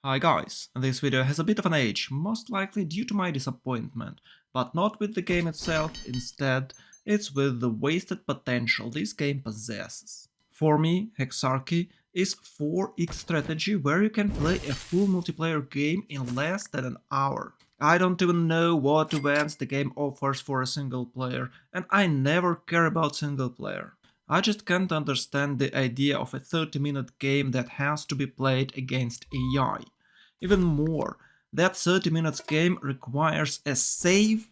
Hi guys, this video has a bit of an age, most likely due to my disappointment, but not with the game itself, instead it's with the wasted potential this game possesses. For me, Hexarchy is 4x strategy where you can play a full multiplayer game in less than an hour. I don't even know what events the game offers for a single player, and I never care about single player. I just can't understand the idea of a 30-minute game that has to be played against AI. Even more, that 30 minutes game requires a save?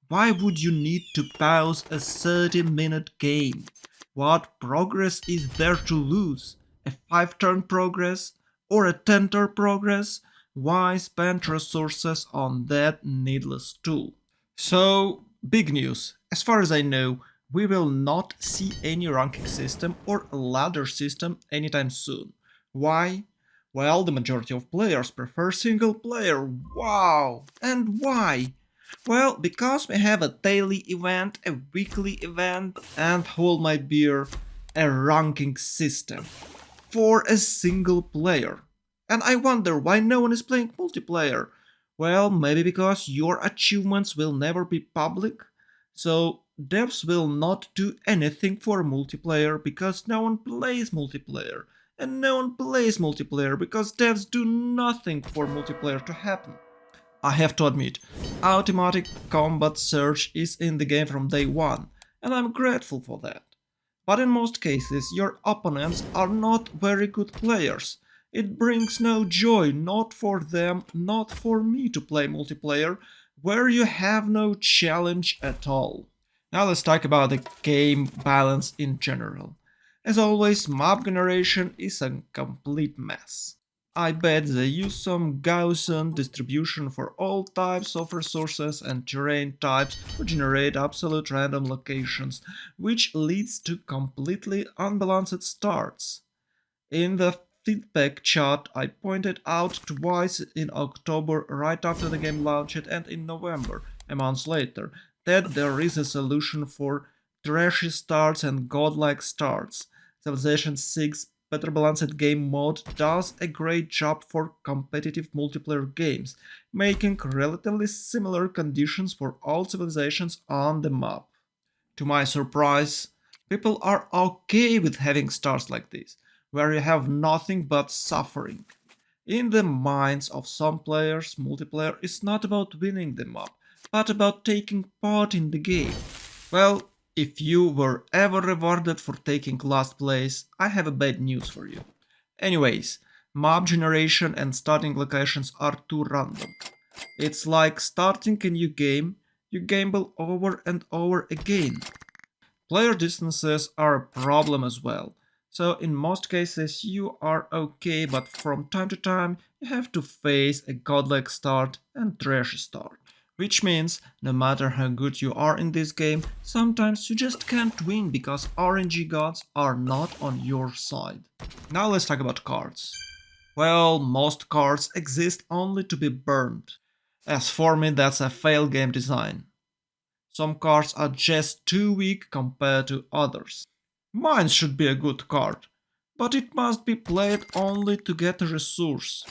Why would you need to pause a 30-minute game? What progress is there to lose? A 5-turn progress? Or a 10-turn progress? Why spend resources on that needless tool? So, big news. As far as I know, we will not see any ranking system or ladder system anytime soon. Why? Well, the majority of players prefer single player. Wow! And why? Well, because we have a daily event, a weekly event, and hold my beer, a ranking system for a single player. And I wonder why no one is playing multiplayer. Well, maybe because your achievements will never be public, so devs will not do anything for multiplayer because no one plays multiplayer. And no one plays multiplayer because devs do nothing for multiplayer to happen. I have to admit, automatic combat search is in the game from day one, and I'm grateful for that. But in most cases, your opponents are not very good players. It brings no joy, not for them, not for me to play multiplayer, where you have no challenge at all. Now let's talk about the game balance in general. As always, map generation is a complete mess. I bet they use some Gaussian distribution for all types of resources and terrain types to generate absolute random locations, which leads to completely unbalanced starts. In the feedback chat, I pointed out twice in October, right after the game launched, and in November, a month later, that there is a solution for trashy starts and godlike starts. Civilization 6 Better Balanced Game Mode does a great job for competitive multiplayer games, making relatively similar conditions for all civilizations on the map. To my surprise, people are okay with having starts like this, where you have nothing but suffering. In the minds of some players, multiplayer is not about winning the map, but about taking part in the game. Well, if you were ever rewarded for taking last place, I have a bad news for you. Anyways, map generation and starting locations are too random. It's like starting a new game, you gamble over and over again. Player distances are a problem as well. So in most cases you are okay, but from time to time you have to face a godlike start and trash start. Which means, no matter how good you are in this game, sometimes you just can't win because RNG gods are not on your side. Now let's talk about cards. Well, most cards exist only to be burned. As for me, that's a failed game design. Some cards are just too weak compared to others. Mine should be a good card, but it must be played only to get a resource.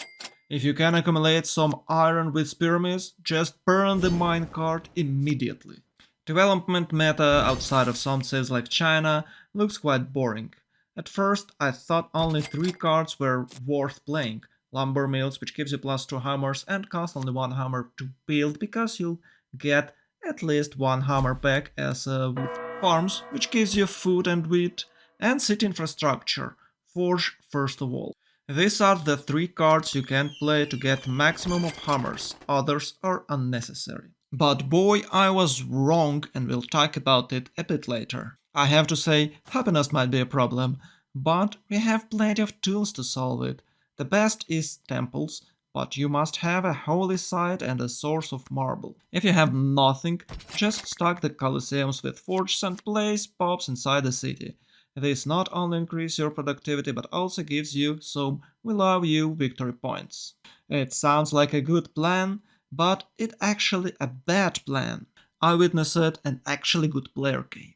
If you can accumulate some iron with pyramids, just burn the mine card immediately. Development meta outside of some cities like China looks quite boring. At first I thought only 3 cards were worth playing. Lumber Mills, which gives you plus 2 hammers and costs only 1 hammer to build because you'll get at least 1 hammer back as wood. Farms, which gives you food and wheat, and city infrastructure, Forge first of all. These are the 3 cards you can play to get maximum of hammers, others are unnecessary. But boy, I was wrong and we'll talk about it a bit later. I have to say, happiness might be a problem, but we have plenty of tools to solve it. The best is temples, but you must have a holy site and a source of marble. If you have nothing, just stock the colosseums with forges and place pops inside the city. This not only increases your productivity but also gives you some "we love you" victory points. It sounds like a good plan, but it's actually a bad plan. I witnessed an actually good player game,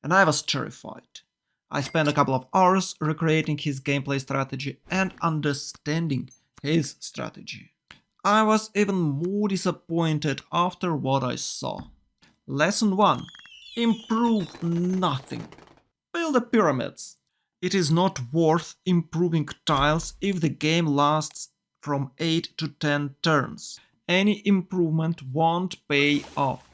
and I was terrified. I spent a couple of hours recreating his gameplay strategy and understanding his strategy. I was even more disappointed after what I saw. Lesson 1. Improve nothing. Build the pyramids. It is not worth improving tiles if the game lasts from 8 to 10 turns. Any improvement won't pay off.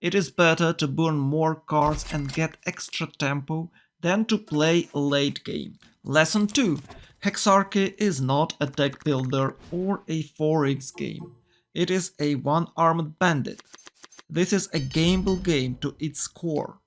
It is better to burn more cards and get extra tempo than to play late game. Lesson 2. Hexarchy is not a deck builder or a 4x game. It is a one-armed bandit. This is a gamble game to its core.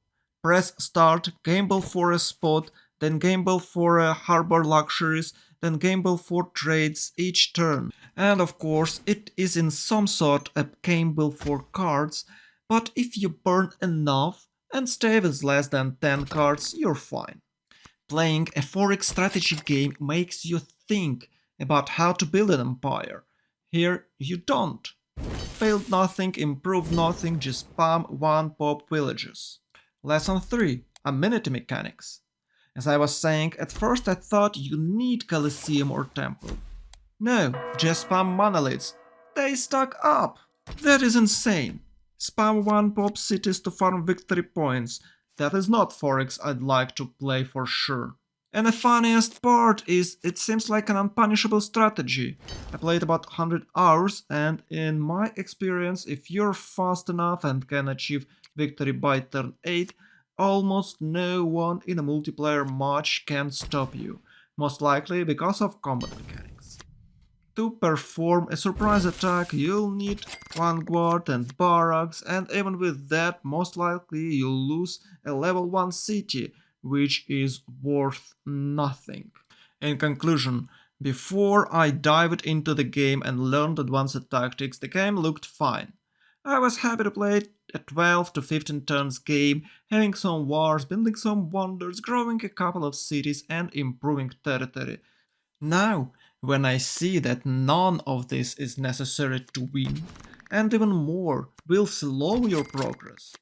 Press start, gamble for a spot, then gamble for a harbor luxuries, then gamble for trades each turn. And of course, it is in some sort a gamble for cards, but if you burn enough and stay with less than 10 cards, you're fine. Playing a 4x strategy game makes you think about how to build an empire. Here, you don't. Build nothing, improve nothing, just spam one pop villages. Lesson 3. Amenity mechanics. As I was saying, at first I thought you need Colosseum or Temple. No, just spam monoliths. They stack up. That is insane. Spam one pop cities to farm victory points. That is not 4x I'd like to play for sure. And the funniest part is it seems like an unpunishable strategy. I played about 100 hours and in my experience if you're fast enough and can achieve victory by turn 8, almost no one in a multiplayer match can stop you, most likely because of combat mechanics. To perform a surprise attack you'll need one guard and barracks, and even with that most likely you'll lose a level 1 city, which is worth nothing. In conclusion, before I dived into the game and learned advanced tactics, the game looked fine. I was happy to play a 12 to 15 turns game, having some wars, building some wonders, growing a couple of cities and improving territory. Now, when I see that none of this is necessary to win, and even more will slow your progress,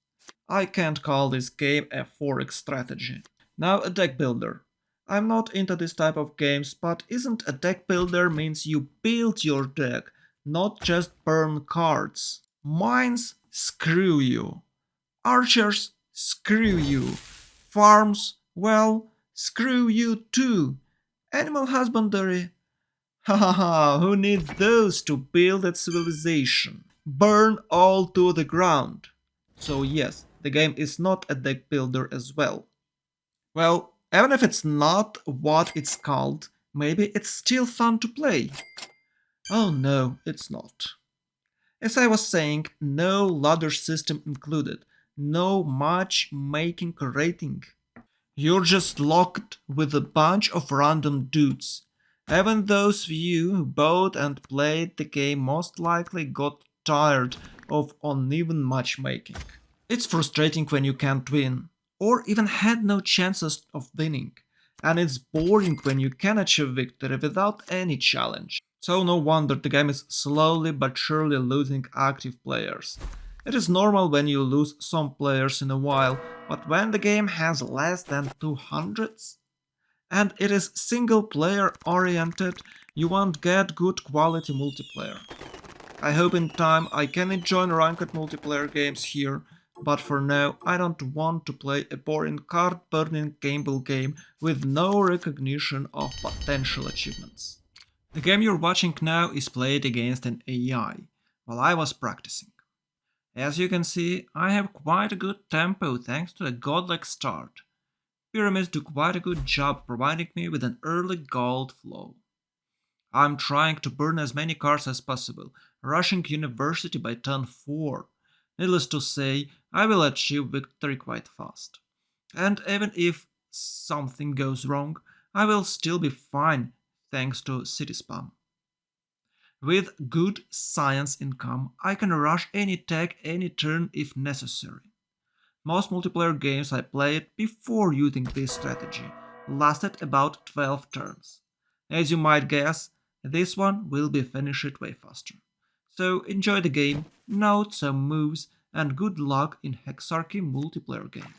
I can't call this game a 4x strategy. Now a deck builder. I'm not into this type of games, but isn't a deck builder means you build your deck, not just burn cards. Mines, screw you. Archers, screw you. Farms, well, screw you too. Animal husbandry, ha ha ha, who needs those to build a civilization? Burn all to the ground. So yes, the game is not a deck builder as well. Well, even if it's not what it's called, maybe it's still fun to play. Oh no, it's not. As I was saying, no ladder system included, no matchmaking rating. You're just locked with a bunch of random dudes. Even those of you who bought and played the game most likely got tired of uneven matchmaking. It's frustrating when you can't win, or even had no chances of winning, and it's boring when you can achieve victory without any challenge. So no wonder the game is slowly but surely losing active players. It is normal when you lose some players in a while, but when the game has less than 200 and it is single player oriented, you won't get good quality multiplayer. I hope in time I can enjoy ranked multiplayer games here, but for now I don't want to play a boring card burning gamble game with no recognition of potential achievements. The game you're watching now is played against an AI, while I was practicing. As you can see, I have quite a good tempo thanks to a godlike start. Pyramids do quite a good job providing me with an early gold flow. I'm trying to burn as many cards as possible, rushing university by turn 4. Needless to say, I will achieve victory quite fast. And even if something goes wrong, I will still be fine thanks to city spam. With good science income, I can rush any tech any turn if necessary. Most multiplayer games I played before using this strategy lasted about 12 turns. As you might guess, this one will be finished way faster. So enjoy the game, note some moves, and good luck in Hexarchy multiplayer game.